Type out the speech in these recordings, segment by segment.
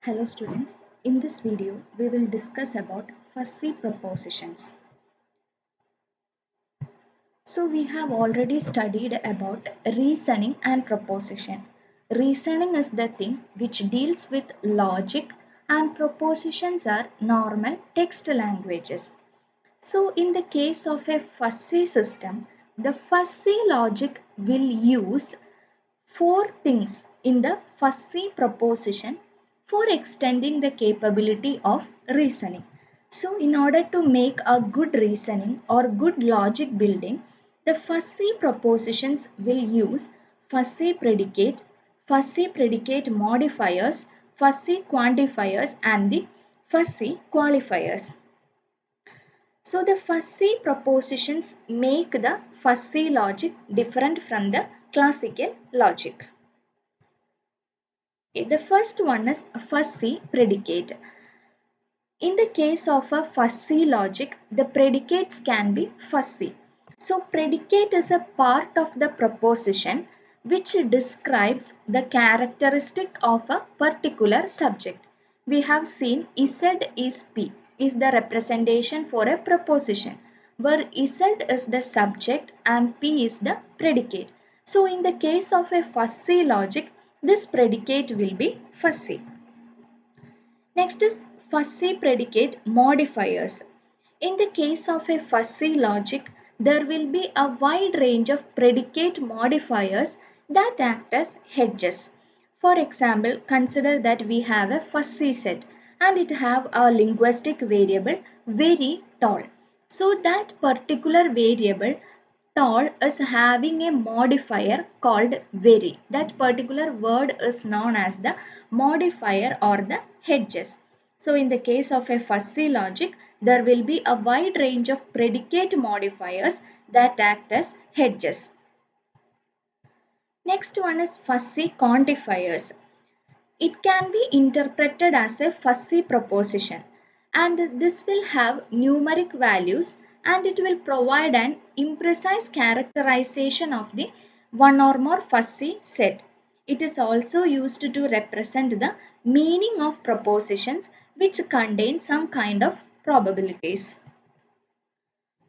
Hello students, in this video we will discuss about fuzzy propositions. So we have already studied about reasoning and proposition. Reasoning is the thing which deals with logic and propositions are normal text languages. So in the case of a fuzzy system, the fuzzy logic will use four things in the fuzzy proposition for extending the capability of reasoning. So, in order to make a good reasoning or good logic building, the fuzzy propositions will use fuzzy predicate modifiers, fuzzy quantifiers, and the fuzzy qualifiers. So the fuzzy propositions make the fuzzy logic different from the classical logic. The first one is fuzzy predicate. In the case of a fuzzy logic, the predicates can be fuzzy. So predicate is a part of the proposition which describes the characteristic of a particular subject. We have seen Z is P is the representation for a proposition where Z is the subject and P is the predicate. So in the case of a fuzzy logic, this predicate will be fuzzy. Next is fuzzy predicate modifiers. In the case of a fuzzy logic, there will be a wide range of predicate modifiers that act as hedges. For example, consider that we have a fuzzy set and it have a linguistic variable very tall. So that particular variable tall is having a modifier called very. That particular word is known as the modifier or the hedges. So in the case of a fuzzy logic, there will be a wide range of predicate modifiers that act as hedges. Next one is fuzzy quantifiers. It can be interpreted as a fuzzy proposition and this will have numeric values and it will provide an imprecise characterization of the one or more fuzzy set. It is also used to represent the meaning of propositions which contain some kind of probabilities.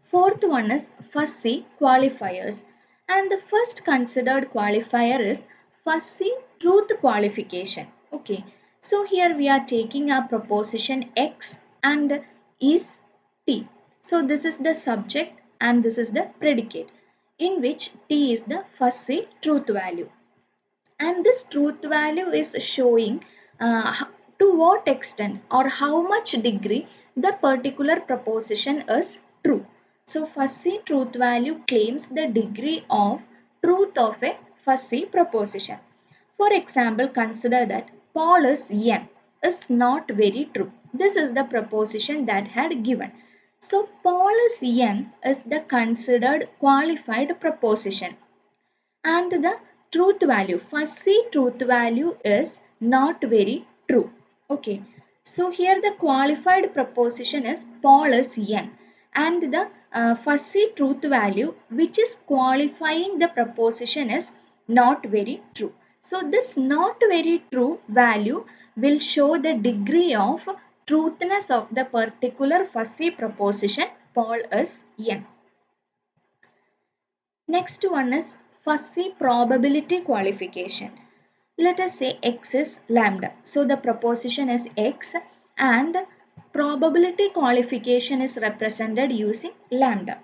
Fourth one is fuzzy qualifiers. And the first considered qualifier is fuzzy truth qualification. Okay, so here we are taking a proposition X and is T. So this is the subject and this is the predicate in which T is the fuzzy truth value. And this truth value is showing to what extent or how much degree the particular proposition is true. So fuzzy truth value claims the degree of truth of a fuzzy proposition. For example, consider that Paul is young is not very true. This is the proposition that had given. So Paul is young is the considered qualified proposition and the truth value fuzzy truth value is not very true. Okay, so here the qualified proposition is Paul is young and the fuzzy truth value which is qualifying the proposition is not very true. So this not very true value will show the degree of truthness of the particular fuzzy proposition Paul is young. Next one is fuzzy probability qualification. Let us say X is lambda. So the proposition is X and probability qualification is represented using lambda.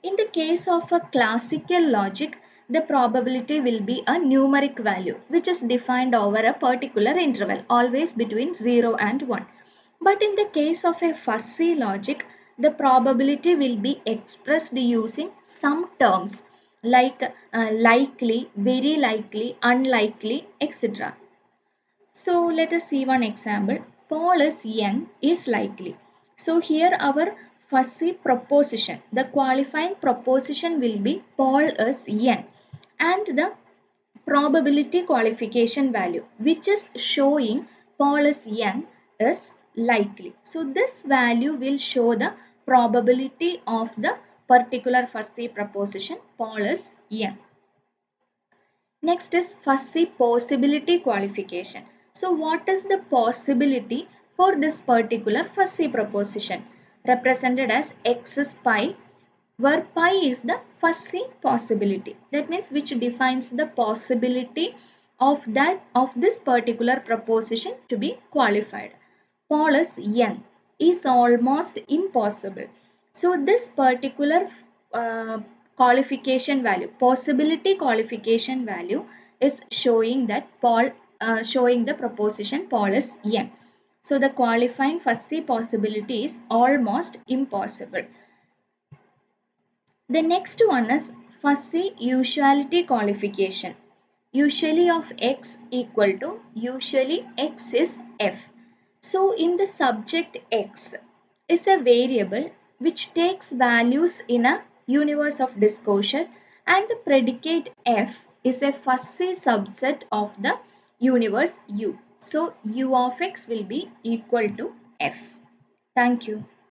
In the case of a classical logic, the probability will be a numeric value which is defined over a particular interval, always between 0 and 1. But in the case of a fuzzy logic, the probability will be expressed using some terms like likely, very likely, unlikely, etc. So let us see one example. Paul is young is likely. So here our fuzzy proposition, the qualifying proposition will be Paul is young and the probability qualification value which is showing Paul is young is likely. So this value will show the probability of the particular fuzzy proposition Paul is young. Next is fuzzy possibility qualification. So what is the possibility for this particular fuzzy proposition represented as x is pi, where pi is the fuzzy possibility, that means which defines the possibility of this particular proposition to be qualified. Polus n is almost impossible. So this particular qualification value, possibility qualification value, is showing that showing the proposition polus n. So the qualifying fuzzy possibility is almost impossible. The next one is fuzzy usuality qualification. Usually of x equal to usually x is f. So in the subject x is a variable which takes values in a universe of disclosure, and the predicate f is a fuzzy subset of the universe u. So u of x will be equal to f. Thank you.